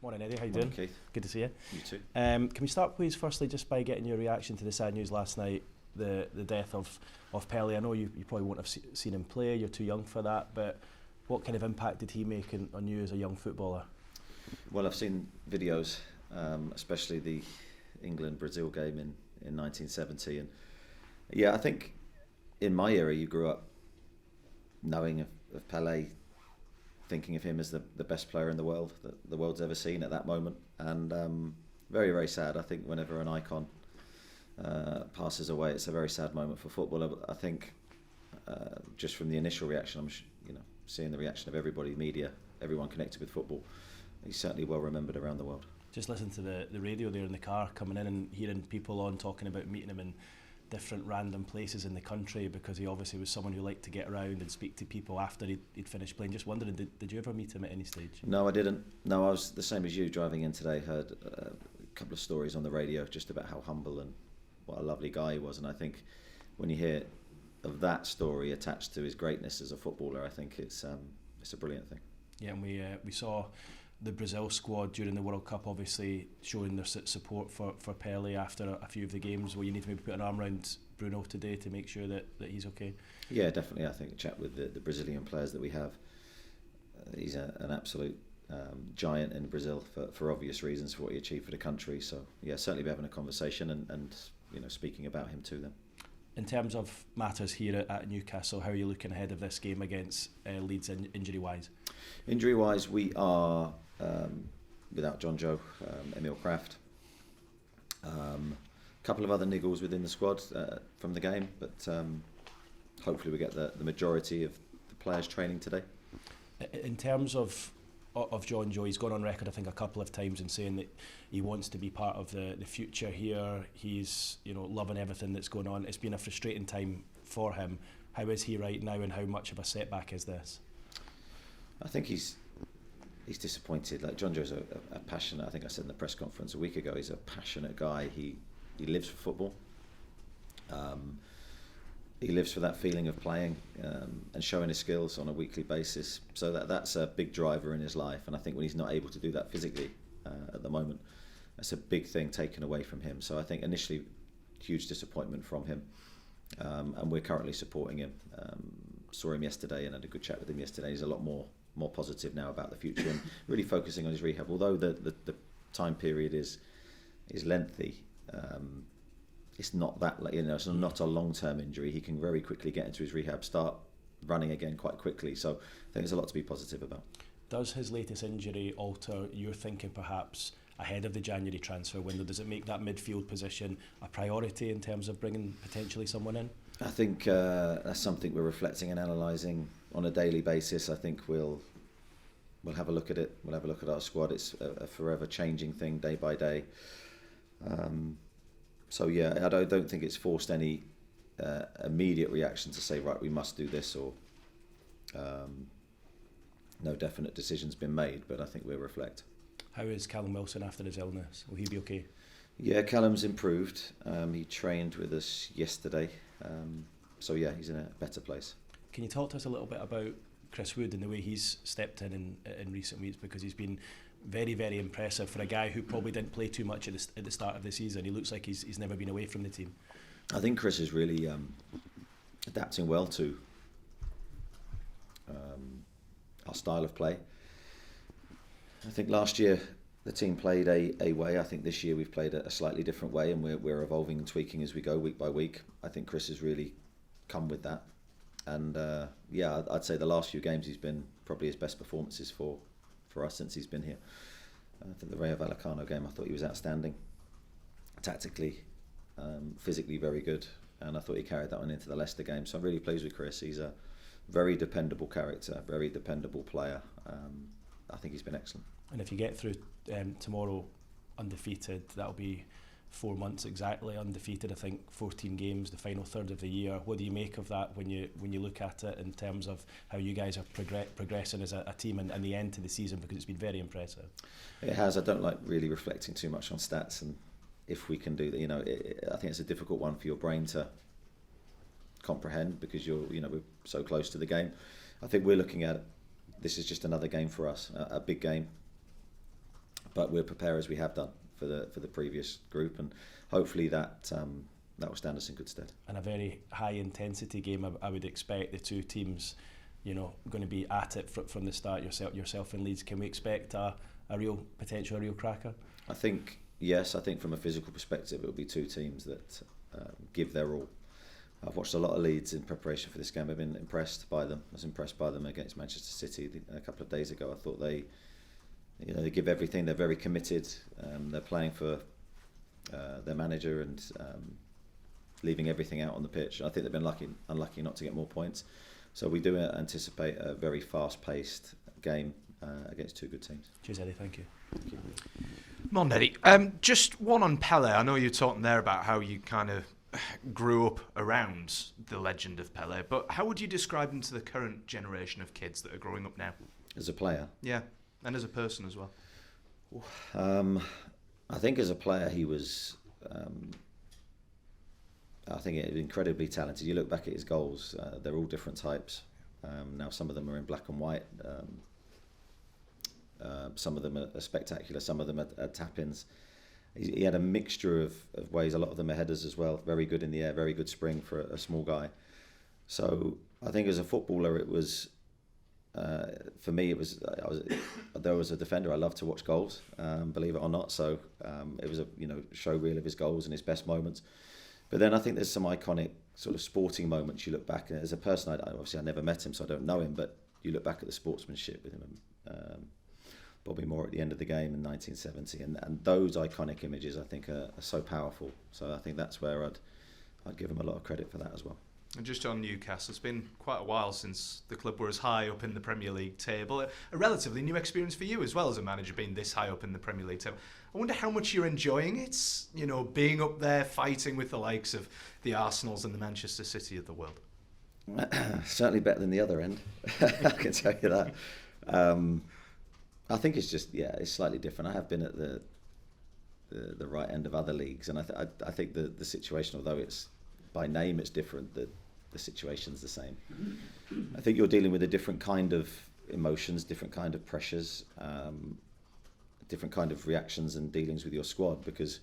Morning, Eddie. How you doing? Keith. Good to see you. You too. Can we start, please, firstly, just by getting your reaction to the sad news last night, the death of Pele? I know you probably won't have seen him play. You're too young for that. But what kind of impact did he make on you as a young footballer? Well, I've seen videos, especially the England-Brazil game in 1970, and yeah, I think in my era you grew up knowing of Pele, thinking of him as the best player in the world that the world's ever seen at that moment, and very, very sad. I think whenever an icon passes away, it's a very sad moment for football. I think just from the initial reaction, I'm seeing the reaction of everybody, media, everyone connected with football. He's certainly well remembered around the world. Just listen to the radio there in the car coming in and hearing people on talking about meeting him in different random places in the country, because he obviously was someone who liked to get around and speak to people after he'd finished playing. Just wondering, did you ever meet him at any stage? No, I didn't. No, I was the same as you driving in today. Heard a couple of stories on the radio just about how humble and what a lovely guy he was. And I think when you hear of that story attached to his greatness as a footballer, I think it's a brilliant thing. Yeah, and we saw the Brazil squad during the World Cup obviously showing their support for Pele after a few of the games. Will you need to maybe put an arm around Bruno today to make sure that he's okay? Yeah, definitely. I think a chat with the Brazilian players that we have, he's an absolute giant in Brazil for obvious reasons for what he achieved for the country. So yeah, certainly be having a conversation and speaking about him to them. In terms of matters here at Newcastle, how are you looking ahead of this game against Leeds injury-wise? Injury-wise, we are without John Joe, Emil Kraft. A couple of other niggles within the squad from the game, but hopefully we get the majority of the players training today. In terms of John Joe, he's gone on record I think a couple of times in saying that he wants to be part of the future here. He's loving everything that's going on. It's been a frustrating time for him. How is he right now, and how much of a setback is this? I think he's disappointed. Like, John Joe's a passionate, I think I said in the press conference a week ago, he's a passionate guy. He lives for football. He lives for that feeling of playing and showing his skills on a weekly basis. So that's a big driver in his life. And I think when he's not able to do that physically at the moment, that's a big thing taken away from him. So I think initially, huge disappointment from him. And we're currently supporting him. Saw him yesterday and had a good chat with him yesterday. He's a lot more positive now about the future and really focusing on his rehab. Although the time period is lengthy, it's not that, it's not a long-term injury. He can very quickly get into his rehab, start running again quite quickly. So I think there's a lot to be positive about. Does his latest injury alter your thinking perhaps ahead of the January transfer window? Does it make that midfield position a priority in terms of bringing potentially someone in? I think that's something we're reflecting and analysing on a daily basis. I think we'll have a look at it. We'll have a look at our squad. It's a forever changing thing, day by day. So yeah, I don't think it's forced any immediate reaction to say, right, we must do this, or no definite decision's been made. But I think we'll reflect. How is Callum Wilson after his illness? Will he be okay? Yeah, Callum's improved. He trained with us yesterday. So yeah, he's in a better place. Can you talk to us a little bit about Chris Wood and the way he's stepped in recent weeks, because he's been very, very impressive for a guy who probably didn't play too much at the start of the season. He looks like he's never been away from the team. I think Chris is really adapting well to our style of play. I think last year the team played a way. I think this year we've played a slightly different way, and we're evolving and tweaking as we go week by week. I think Chris has really come with that. And yeah, I'd say the last few games he's been probably his best performances for us since he's been here. I think the Rayo Vallecano game, I thought he was outstanding. Tactically, physically very good, and I thought he carried that one into the Leicester game. So I'm really pleased with Chris. He's a very dependable character, very dependable player. I think he's been excellent. And if you get through tomorrow undefeated, that'll be 4 months exactly undefeated. I think 14 games, the final third of the year. What do you make of that when you look at it in terms of how you guys are progressing as a team and the end to the season, because it's been very impressive? It has. I don't like really reflecting too much on stats, and if we can do that, I think it's a difficult one for your brain to comprehend, because we're so close to the game. I think we're looking at this is just another game for us, a big game. but we'll prepare as we have done for the previous group, and hopefully that will stand us in good stead. And a very high intensity game. I would expect the two teams, going to be at it from the start. Yourself and Leeds. Can we expect a real cracker? I think yes. I think from a physical perspective, it will be two teams that give their all. I've watched a lot of Leeds in preparation for this game. I've been impressed by them. I was impressed by them against Manchester City a couple of days ago. I thought they give everything. They're very committed. They're playing for their manager and leaving everything out on the pitch. I think they've been unlucky not to get more points. So we do anticipate a very fast-paced game against two good teams. Cheers, Eddie. Thank you. Come on, Eddie. Just one on Pele. I know you're talking there about how you kind of grew up around the legend of Pele, but how would you describe him to the current generation of kids that are growing up now? As a player? Yeah, and as a person as well. I think as a player he was incredibly talented. You look back at his goals, they're all different types. Now some of them are in black and white, some of them are spectacular, some of them are tap-ins. He had a mixture of ways. A lot of them are headers as well. Very good in the air, very good spring for a small guy. So I think as a footballer, it was for me. There was a defender. I love to watch goals, believe it or not. So it was a show reel of his goals and his best moments. But then I think there's some iconic sort of sporting moments you look back at. As a person, obviously I never met him, so I don't know him. But you look back at the sportsmanship with him. Bobby Moore at the end of the game in 1970, and those iconic images I think are so powerful. So I think that's where I'd give him a lot of credit for that as well. And just on Newcastle, it's been quite a while since the club were as high up in the Premier League table. A relatively new experience for you as well as a manager, being this high up in the Premier League table. I wonder how much you're enjoying it, being up there fighting with the likes of the Arsenals and the Manchester City of the world. Certainly better than the other end, I can tell you that. I think it's just it's slightly different. I have been at the right end of other leagues, and I think the situation, although it's by name it's different, the situation's the same. I think you're dealing with a different kind of emotions, different kind of pressures, different kind of reactions and dealings with your squad, because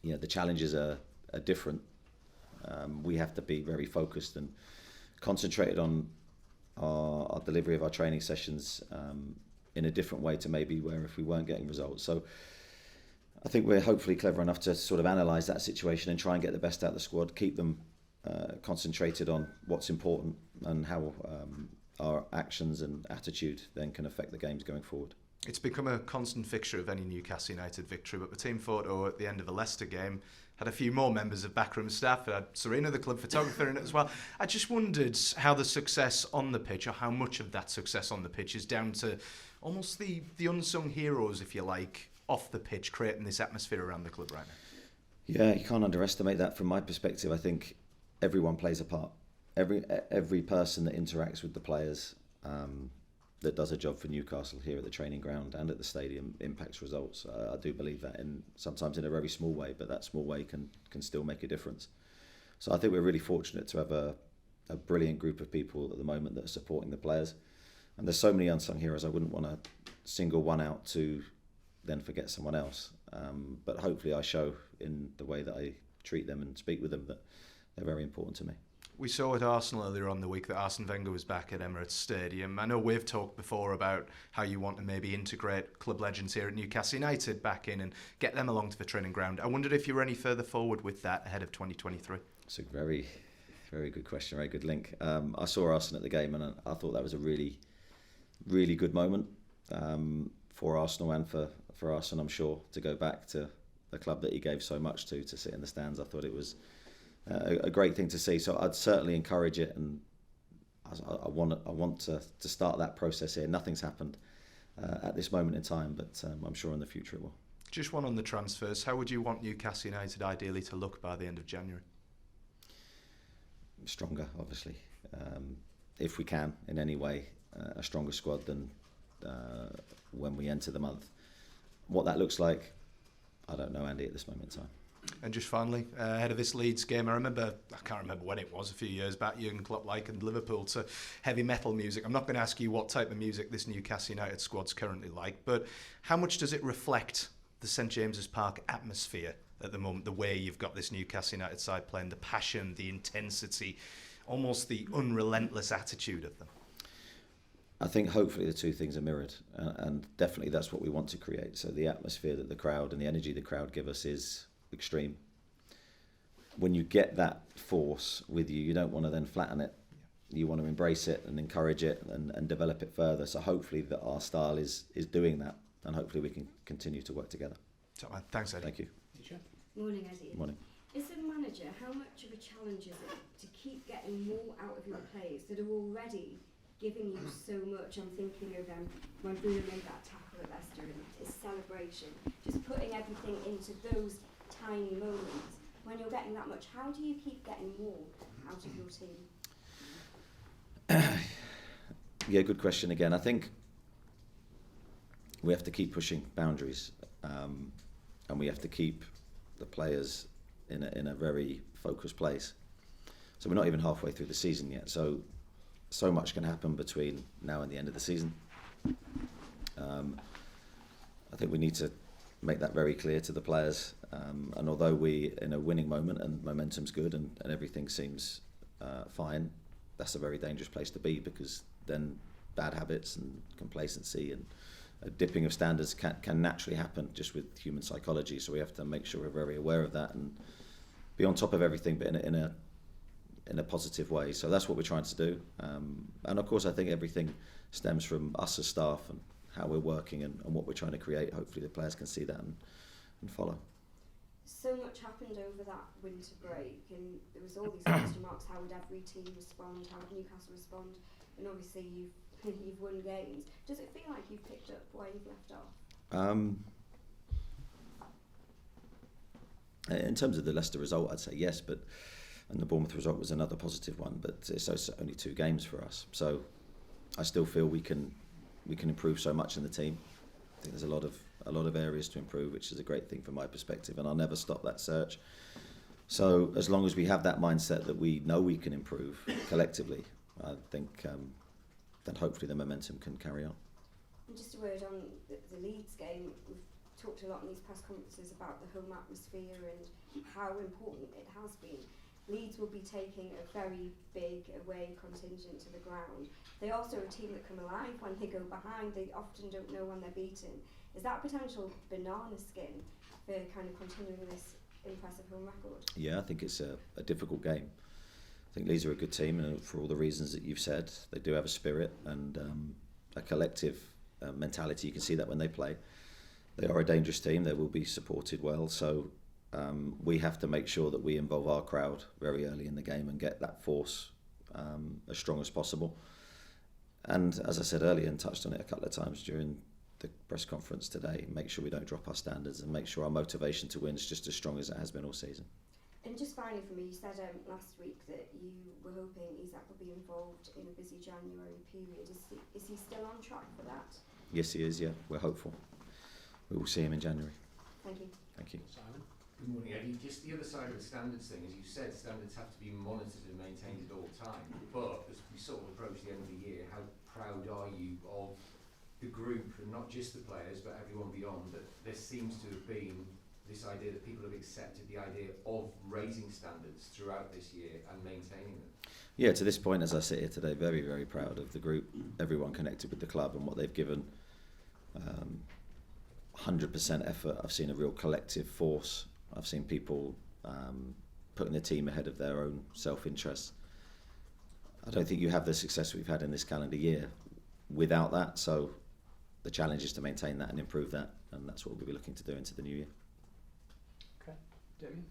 the challenges are different. We have to be very focused and concentrated on our delivery of our training sessions in a different way to maybe where if we weren't getting results. So I think we're hopefully clever enough to sort of analyse that situation and try and get the best out of the squad, keep them concentrated on what's important and how our actions and attitude then can affect the games going forward. It's become a constant fixture of any Newcastle United victory, but the team photo at the end of the Leicester game had a few more members of backroom staff. It had Serena, the club photographer, in it as well. I just wondered how the success on the pitch, or how much of that success on the pitch, is down to almost the unsung heroes, if you like, off the pitch, creating this atmosphere around the club right now. Yeah, you can't underestimate that. From my perspective, I think everyone plays a part. Every person that interacts with the players, that does a job for Newcastle here at the training ground and at the stadium, impacts results. I do believe that, sometimes in a very small way, but that small way can still make a difference. So I think we're really fortunate to have a brilliant group of people at the moment that are supporting the players. And there's so many unsung heroes, I wouldn't want to single one out to then forget someone else. But hopefully I show in the way that I treat them and speak with them that they're very important to me. We saw at Arsenal earlier on the week that Arsene Wenger was back at Emirates Stadium. I know we've talked before about how you want to maybe integrate club legends here at Newcastle United back in and get them along to the training ground. I wondered if you were any further forward with that ahead of 2023. It's a very, very good question, very good link. I saw Arsene at the game and I thought that was a really, really good moment for Arsenal and for Arsene, I'm sure, to go back to the club that he gave so much to sit in the stands. I thought it was a great thing to see. So I'd certainly encourage it, and I want to start that process here. Nothing's happened at this moment in time, but I'm sure in the future it will. Just one on the transfers. How would you want Newcastle United ideally to look by the end of January? Stronger, obviously. If we can, in any way, a stronger squad than when we enter the month. What that looks like, I don't know, Andy, at this moment in time. And just finally, ahead of this Leeds game, I can't remember when it was, a few years back, Jurgen Klopp likened Liverpool to heavy metal music. I'm not going to ask you what type of music this Newcastle United squad's currently like, but how much does it reflect the St James's Park atmosphere at the moment, the way you've got this Newcastle United side playing, the passion, the intensity, almost the unrelentless attitude of them? I think hopefully the two things are mirrored, and definitely that's what we want to create. So the atmosphere that the crowd and the energy the crowd give us is extreme. When you get that force with you, you don't want to then flatten it. You want to embrace it and encourage it and develop it further. So hopefully that our style is doing that, and hopefully we can continue to work together. So, thanks, Eddie. Thank you. Morning, Eddie. Morning. As a manager, how much of a challenge is it to keep getting more out of your players that are already giving you so much? I'm thinking of when Bruno made that tackle at Leicester and his celebration, just putting everything into those tiny moments. When you're getting that much, how do you keep getting more out of your team? Yeah, good question again. I think we have to keep pushing boundaries, and we have to keep the players in a very focused place. So we're not even halfway through the season yet. So much can happen between now and the end of the season. I think we need to make that very clear to the players. And although we in a winning moment and momentum's good and everything seems fine, that's a very dangerous place to be, because then bad habits and complacency and a dipping of standards can naturally happen just with human psychology. So we have to make sure we're very aware of that and be on top of everything, but in a positive way. So that's what we're trying to do. And of course, I think everything stems from us as staff and how we're working and what we're trying to create. Hopefully the players can see that and follow. So much happened over that winter break, and there was all these question marks. How would every team respond? How would Newcastle respond? And obviously you've won games. Does it feel like you've picked up where you've left off? In terms of the Leicester result, I'd say yes, and the Bournemouth result was another positive one, but it's only 2 games for us. So I still feel we can improve so much in the team. I think there's a lot of areas to improve, which is a great thing from my perspective, and I'll never stop that search. So as long as we have that mindset that we know we can improve collectively, I think then hopefully the momentum can carry on. And just a word on the Leeds game. We've talked a lot in these press conferences about the home atmosphere and how important it has been. Leeds will be taking a very big away contingent to the ground. They also are a team that come alive when they go behind. They often don't know when they're beaten. Is that potential banana skin for kind of continuing this impressive home record? Yeah, I think it's a difficult game. I think Leeds are a good team, and for all the reasons that you've said, they do have a spirit and a collective mentality. You can see that when they play. They are a dangerous team. They will be supported well. So we have to make sure that we involve our crowd very early in the game and get that force as strong as possible. And as I said earlier and touched on it a couple of times during the press conference today, make sure we don't drop our standards and make sure our motivation to win is just as strong as it has been all season. And just finally for me, you said last week that you were hoping Isak would be involved in a busy January period. Is he still on track for that? Yes, he is, yeah. We're hopeful. We will see him in January. Thank you. Thank you. Simon? Good morning, Eddie. Just the other side of the standards thing, as you said, standards have to be monitored and maintained at all time. But as we sort of approach the end of the year, how proud are you of the group, and not just the players, but everyone beyond, that there seems to have been this idea that people have accepted the idea of raising standards throughout this year and maintaining them? Yeah, to this point, as I sit here today, very, very proud of the group, everyone connected with the club and what they've given. 100% effort. I've seen a real collective force. I've seen people putting the team ahead of their own self-interest. I don't think you have the success we've had in this calendar year without that, so the challenge is to maintain that and improve that, and that's what we'll be looking to do into the new year. Okay, Damien?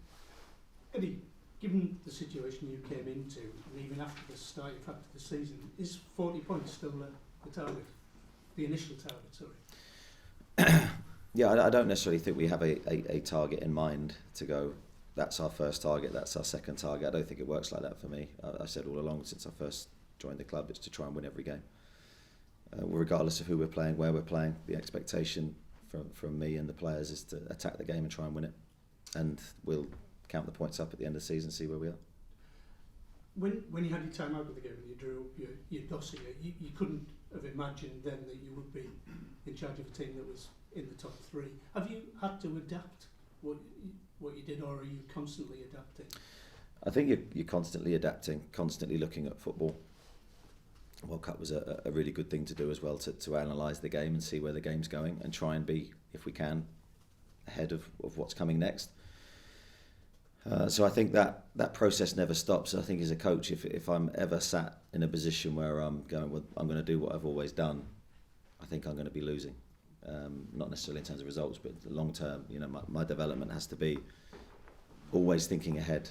Eddie, given the situation you came into, and even after the start you've had to the season, is 40 points still the target? The initial target, sorry. Yeah, I don't necessarily think we have a target in mind to go, that's our first target, that's our second target. I don't think it works like that for me. I said all along since I first joined the club, it's to try and win every game. Regardless of who we're playing, where we're playing, the expectation from me and the players is to attack the game and try and win it. and we'll count the points up at the end of the season, see where we are. When you had your time out of the game and you drew up your dossier, you couldn't have imagined then that you would be in charge of a team that was in the top 3. Have you had to adapt what you did, or are you constantly adapting? I think you're constantly adapting, constantly looking at football. World Cup was a really good thing to do as well, to analyse the game and see where the game's going and try and be, if we can, ahead of what's coming next. So I think that process never stops. I think as a coach, if I'm ever sat in a position where I'm going, well, I'm going to do what I've always done, I think I'm going to be losing. Not necessarily in terms of results, but long term, my development has to be always thinking ahead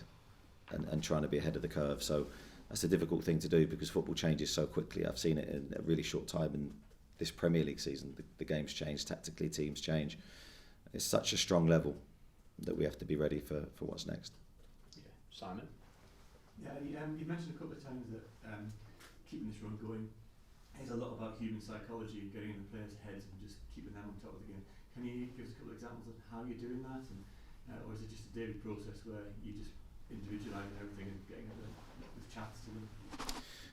and trying to be ahead of the curve. So that's a difficult thing to do because football changes so quickly. I've seen it in a really short time in this Premier League season. The game's changed, tactically teams change. It's such a strong level that we have to be ready for what's next. Yeah. Simon? Yeah, you've mentioned a couple of times that keeping this run going is a lot about human psychology, getting in the players' heads and just keeping them on top of the game. Can you give us a couple of examples of how you're doing that, and or is it just a daily process where you just individualising everything and getting with chats to them?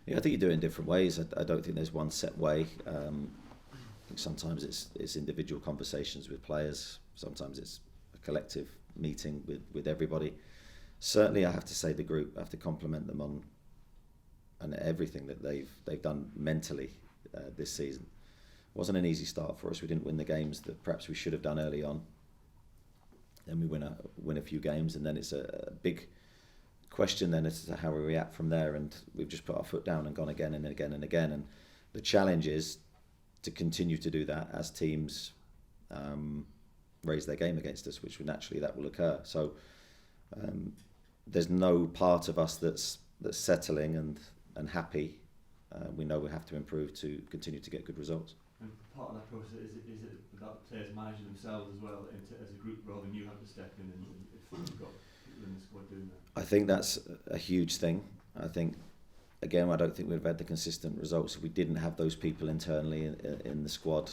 Yeah, I think you do it in different ways. I don't think there's one set way. I think sometimes it's individual conversations with players. Sometimes it's a collective meeting with everybody. Certainly, I have to say the group. I have to compliment them on everything that they've done mentally this season. It wasn't an easy start for us. We didn't win the games that perhaps we should have done early on. Then we win a few games, and then it's a big question then as to how we react from there. And we've just put our foot down and gone again and again and again. And the challenge is to continue to do that as teams raise their game against us, which naturally that will occur. So there's no part of us that's settling and happy. We know we have to improve to continue to get good results. And part of that process is it about players managing themselves as well as a group, rather than you have to step in and if you've got people in the squad doing that? I think that's a huge thing. I think, again, I don't think we'd have had the consistent results if we didn't have those people internally in the squad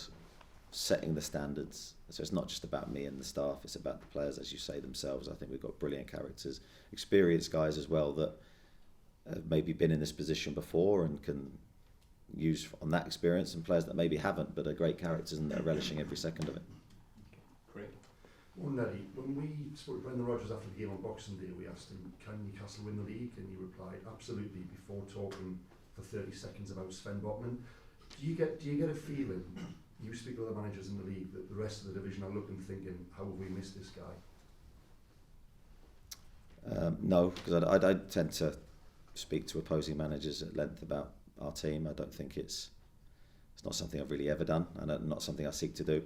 setting the standards. So it's not just about me and the staff, it's about the players, as you say, themselves. I think we've got brilliant characters, experienced guys as well that have maybe been in this position before and can use on that experience, and players that maybe haven't but are great characters and are relishing every second of it. Great. Well, Nelly, when we spoke to Brendan Rodgers after the game on Boxing Day, we asked him, can Newcastle win the league? And he replied, absolutely, before talking for 30 seconds about Sven Botman. Do you get a feeling, you speak to other managers in the league, that the rest of the division are looking, thinking, how have we missed this guy? No, because I tend to speak to opposing managers at length about our team. I don't think it's not something I've really ever done, and not something I seek to do.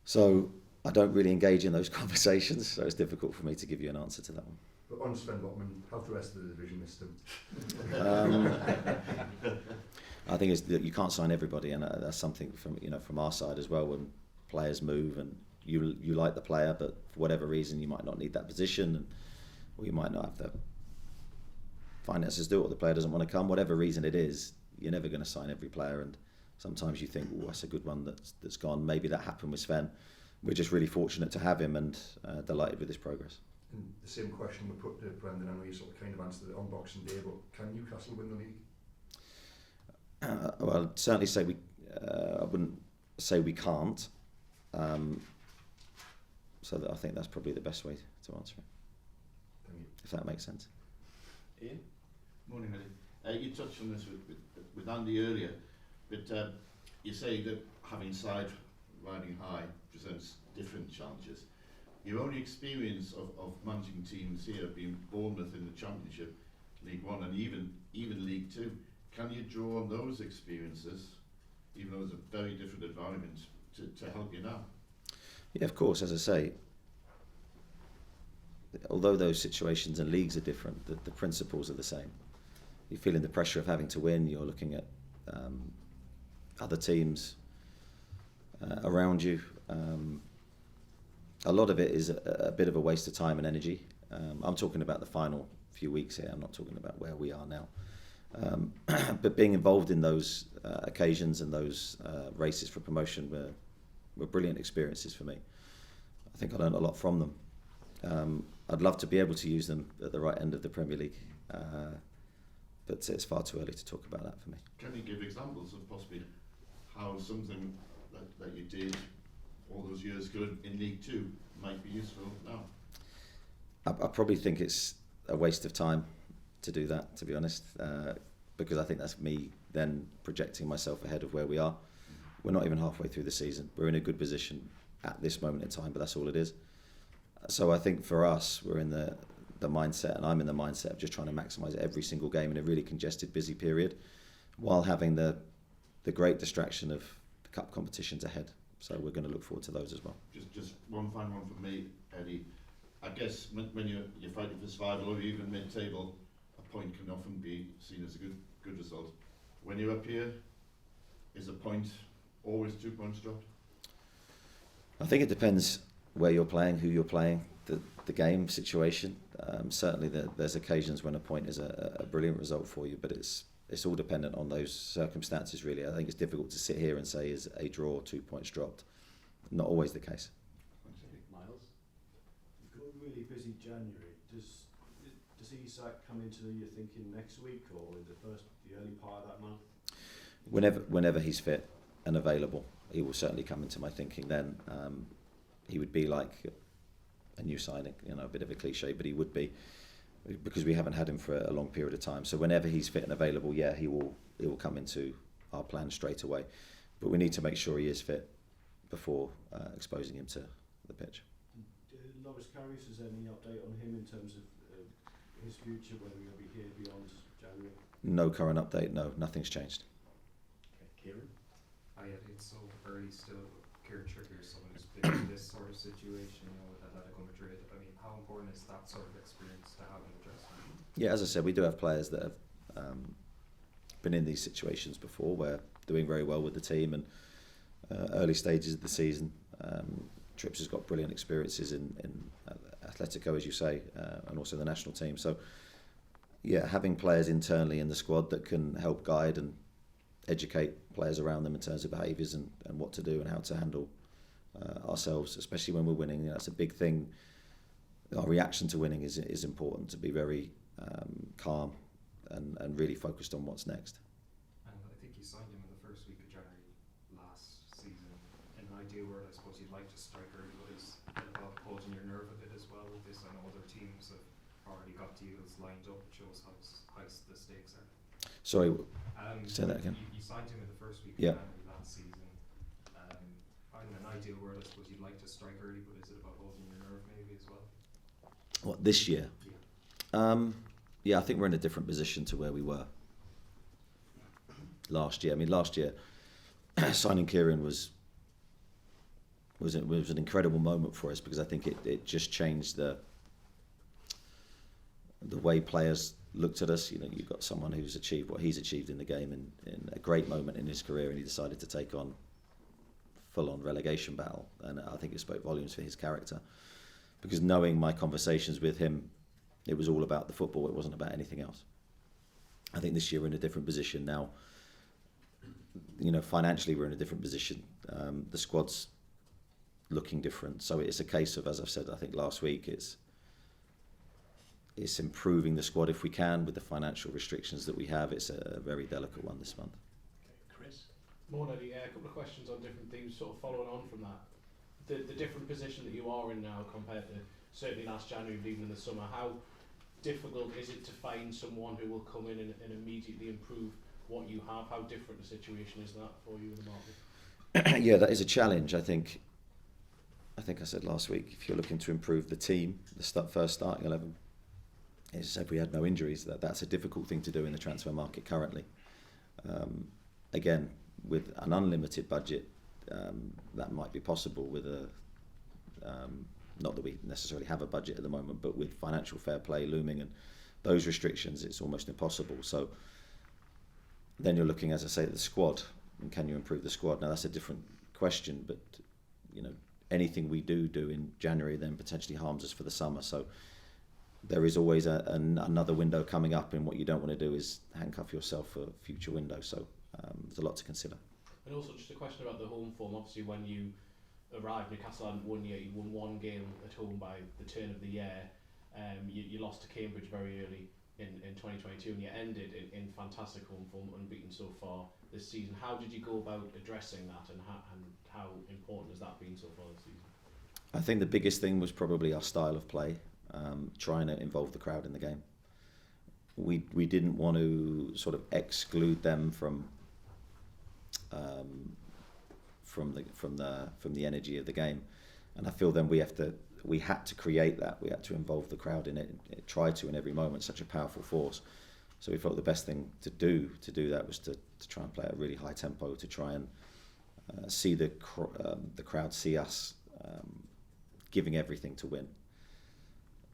So I don't really engage in those conversations, so it's difficult for me to give you an answer to that one. But on Sven Botman, how have the rest of the division missed him? I think it's that you can't sign everybody, and that's something from our side as well. When players move, and you like the player, but for whatever reason you might not need that position, or you might not have the finances to do it, or the player doesn't want to come. Whatever reason it is, you're never going to sign every player, and sometimes you think, oh, that's a good one that's gone. Maybe that happened with Sven. We're just really fortunate to have him, and delighted with his progress. And the same question we put to Brendan, I know you sort of kind of answered it on Boxing Day, but can Newcastle win the league? Well, I'd certainly say I wouldn't say we can't. So I think that's probably the best way to answer it. Thank you. If that makes sense. Ian? Morning, Eddie. You touched on this with Andy earlier, but you say that having side riding high presents different challenges. Your only experience of managing teams here being Bournemouth in the Championship, League One, and even League Two. Can you draw on those experiences, even though it's a very different environment, to help you now? Yeah, of course. As I say, although those situations and leagues are different, the principles are the same. You're feeling the pressure of having to win. You're looking at other teams around you. A lot of it is a bit of a waste of time and energy. I'm talking about the final few weeks here. I'm not talking about where we are now. But being involved in those occasions and those races for promotion were brilliant experiences for me. I think I learned a lot from them. I'd love to be able to use them at the right end of the Premier League, but it's far too early to talk about that for me. Can you give examples of possibly how something that you did all those years ago in League Two might be useful now? I probably think it's a waste of time to do that, to be honest, because I think that's me then projecting myself ahead of where we are. We're not even halfway through the season. We're in a good position at this moment in time, but that's all it is. So I think for us, we're in the mindset, and I'm in the mindset of just trying to maximise every single game in a really congested, busy period, while having the great distraction of the cup competitions ahead. So we're going to look forward to those as well. Just one final one from me, Eddie. I guess when you're fighting for survival or even mid-table, a point can often be seen as a good result. When you're up here, is a point always 2 points dropped? I think it depends where you're playing, who you're playing, the game situation. Certainly there's occasions when a point is a brilliant result for you, but it's all dependent on those circumstances, really. I think it's difficult to sit here and say, is a draw 2 points dropped? Not always the case. Miles? You've got a really busy January. Does Isak come into your thinking next week or in the early part of that month? Whenever he's fit and available, he will certainly come into my thinking then. He would be like a new signing, a bit of a cliche, but he would be, because we haven't had him for a long period of time. So whenever he's fit and available, yeah, he will come into our plan straight away. But we need to make sure he is fit before exposing him to the pitch. Loris Karius, is there any update on him in terms of his future, whether he'll be here beyond January? No current update, no, nothing's changed. Okay, Kieran? It's so early still. Kieran Trippier, someone who's been in this sort of situation, with Atletico Madrid. I mean, how important is that sort of experience to have in the dressing room? Yeah, as I said, we do have players that have been in these situations before, where doing very well with the team and early stages of the season. Trips has got brilliant experiences in Atletico, as you say, and also the national team. So, yeah, having players internally in the squad that can help guide and educate players around them in terms of behaviours and what to do and how to handle ourselves, especially when we're winning. That's a big thing. Our reaction to winning is important, to be very calm and really focused on what's next. And I think you signed him in the first week of January last season. In an ideal world, I suppose you'd like to strike early, but is it about holding your nerve a bit as well with this? I know other teams have already got deals lined up. It shows how high the stakes are. Sorry, say that again. You signed him in the first week of January last season. In an ideal world, I suppose you'd like to strike early, but is it about holding your nerve maybe as well? What, this year? Yeah. Yeah, I think we're in a different position to where we were last year. I mean, last year, signing Kieran was an incredible moment for us, because I think it just changed the way players looked at us. You've got someone who's achieved what he's achieved in the game in a great moment in his career, and he decided to take on full-on relegation battle, and I think it spoke volumes for his character, because knowing my conversations with him, it was all about the football, it wasn't about anything else. I think this year we're in a different position now. Financially we're in a different position. The squad's looking different, so it's a case of, as I've said I think last week, it's improving the squad if we can with the financial restrictions that we have. It's a very delicate one this month. Okay, Chris? Morning, Eddie. A couple of questions on different things, sort of following on from that. The different position that you are in now compared to certainly last January, even in the summer, how difficult is it to find someone who will come in and immediately improve what you have? How different a situation is that for you in the market? Yeah, that is a challenge. I think I said last week, if you're looking to improve the team, first starting 11, as if we had no injuries, that's a difficult thing to do in the transfer market currently. Again, with an unlimited budget, that might be possible with not that we necessarily have a budget at the moment, but with financial fair play looming and those restrictions, it's almost impossible. So then you're looking, as I say, at the squad, and can you improve the squad? Now that's a different question, but anything we do in January then potentially harms us for the summer. So there is always another window coming up, and what you don't want to do is handcuff yourself for future windows. So there's a lot to consider. And also just a question about the home form. Obviously, when you arrived, Newcastle hadn't won yet. You won one game at home by the turn of the year. You lost to Cambridge very early in 2022, and you ended in fantastic home form, unbeaten so far this season. How did you go about addressing that, and how important has that been so far this season? I think the biggest thing was probably our style of play, trying to involve the crowd in the game. We didn't want to sort of exclude them from the energy of the game, and I feel then we had to create that. We had to involve the crowd in it, try to in every moment. Such a powerful force. So we felt the best thing to do that was to try and play at a really high tempo, to try and see the crowd see us giving everything to win.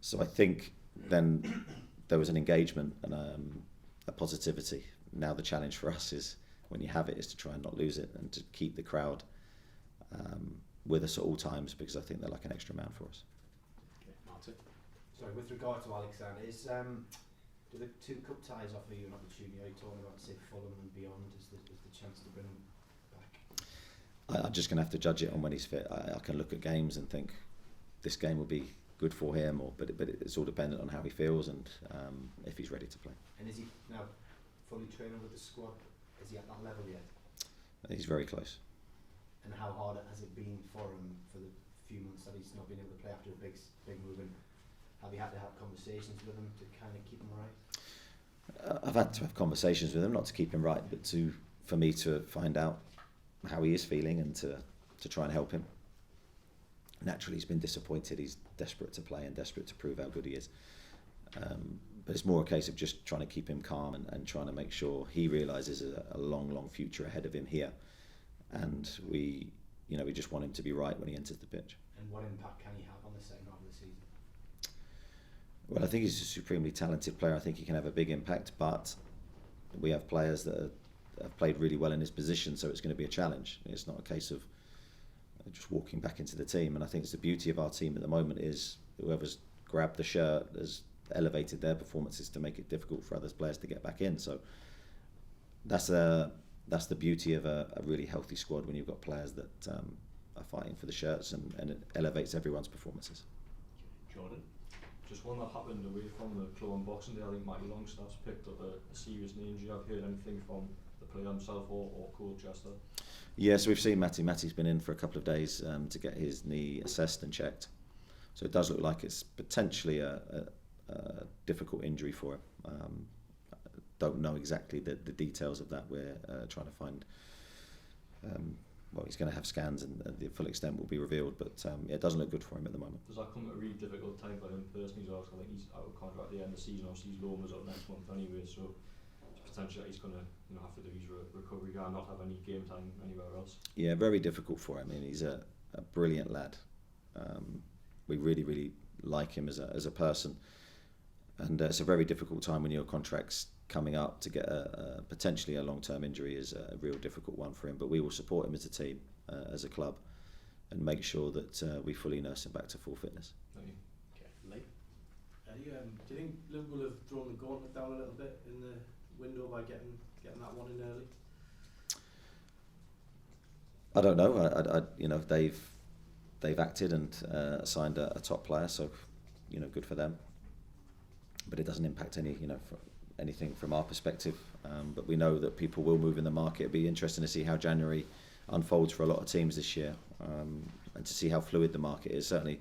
So I think then there was an engagement and a positivity. Now the challenge for us is, when you have it, is to try and not lose it and to keep the crowd with us at all times, because I think they're like an extra man for us. Okay, Martin. Sorry, with regard to Alexander, do the two cup ties offer you an opportunity? Are you talking about, say, Fulham and beyond? Is the chance to bring him back? I'm just going to have to judge it on when he's fit. I can look at games and think this game will be good for him, but it's all dependent on how he feels and if he's ready to play. And is he now fully training with the squad? Is he at that level yet? He's very close. And how hard has it been for him for the few months that he's not been able to play after a big move? And have you had to have conversations with him to kind of keep him right? I've had to have conversations with him, not to keep him right, but for me to find out how he is feeling and to try and help him. Naturally, he's been disappointed. He's desperate to play and desperate to prove how good he is. But it's more a case of just trying to keep him calm and trying to make sure he realises a long future ahead of him here. And we just want him to be right when he enters the pitch. And what impact can he have on the second half of the season? Well, I think he's a supremely talented player. I think he can have a big impact, but we have players that have played really well in his position, so it's going to be a challenge. It's not a case of just walking back into the team. And I think it's the beauty of our team at the moment is whoever's grabbed the shirt has elevated their performances to make it difficult for other players to get back in. So that's the beauty of a really healthy squad, when you've got players that are fighting for the shirts, and it elevates everyone's performances. Jordan? Just one that happened away from the club on Boxing Day. I think Matty Longstaff's picked up a serious knee injury. Have you heard anything from the player himself or coach Chester? Yes, we've seen Matty. Matty's been in for a couple of days to get his knee assessed and checked. So it does look like it's potentially a difficult injury for him. Don't know exactly the details of that. We're trying to find. Well, he's going to have scans, and the full extent will be revealed. But it doesn't look good for him at the moment. Does that come at a really difficult time for him personally as well? I think he's out of contract at the end of the season. Obviously, his loan was up next month anyway, so it's potentially he's going to have to do his recovery and not have any game time anywhere else. Yeah, very difficult for him. I mean, he's a brilliant lad. We really like him as a person, and it's a very difficult time when your contract's coming up. To get potentially a long-term injury is a real difficult one for him, but we will support him as a team, as a club, and make sure that we fully nurse him back to full fitness. Thank you. Okay, Lee? Eddie, do you think Liverpool have thrown the gauntlet down a little bit in the window by getting that one in early? I don't know. They've acted and signed a top player, so good for them. But it doesn't impact anything from our perspective. But we know that people will move in the market. It'll be interesting to see how January unfolds for a lot of teams this year, and to see how fluid the market is. Certainly,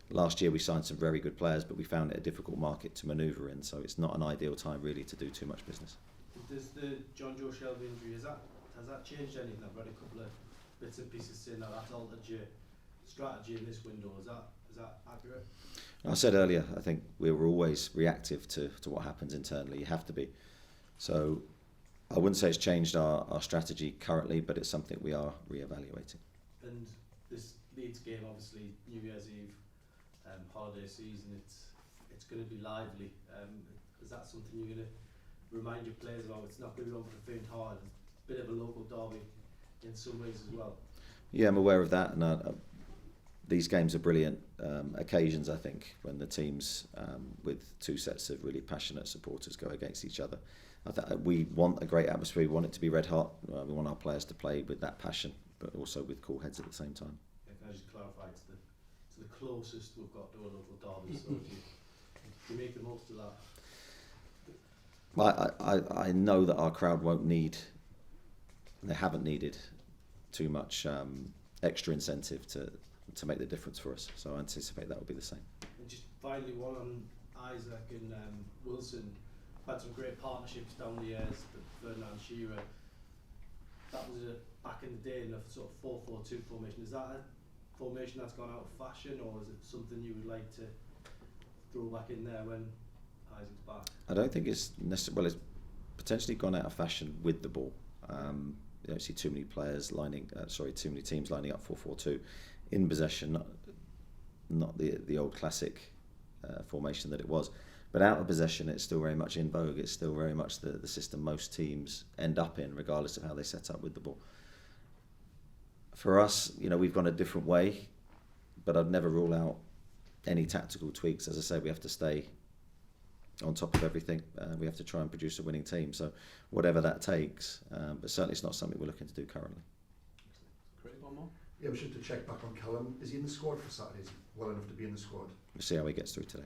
last year we signed some very good players, but we found it a difficult market to manoeuvre in. So it's not an ideal time really to do too much business. Does the John Joe Shelby injury, has that changed anything? I've read a couple of bits and pieces saying that that's altered your strategy in this window. Is that accurate? I said earlier, I think we were always reactive to what happens internally. You have to be. So I wouldn't say it's changed our strategy currently, but it's something we are re-evaluating. And this Leeds game, obviously New Year's Eve, holiday season, it's going to be lively. Is that something you're going to remind your players about? It's not going to be one for the faint hearted. It's a bit of a local derby in some ways as well. Yeah, I'm aware of that, and these games are brilliant occasions, I think, when the teams with two sets of really passionate supporters go against each other. We want a great atmosphere. We want it to be red hot. We want our players to play with that passion, but also with cool heads at the same time. Okay, can I just clarify, it's the closest we've got to a local derby, so do you make the most of that? I know that our crowd won't need, they haven't needed too much extra incentive to make the difference for us, so I anticipate that will be the same. And just finally, one on Isaac and Wilson. Had some great partnerships down the years, Ferdinand Shearer. That was back in the day in a sort of 4-4-2 formation. Is that a formation that's gone out of fashion, or is it something you would like to throw back in there when Isaac's back? I don't think it's necessarily, well, it's potentially gone out of fashion with the ball. You don't see too many players too many teams lining up 4-4-2 in possession, not the old classic formation that it was. But out of possession, it's still very much in vogue. It's still very much the system most teams end up in, regardless of how they set up with the ball. For us, we've gone a different way, but I'd never rule out any tactical tweaks. As I say, we have to stay on top of everything. We have to try and produce a winning team. So whatever that takes, but certainly it's not something we're looking to do currently. Great, one more. Yeah, we should to check back on Callum. Is he in the squad for Saturday? Is he well enough to be in the squad? We'll see how he gets through today.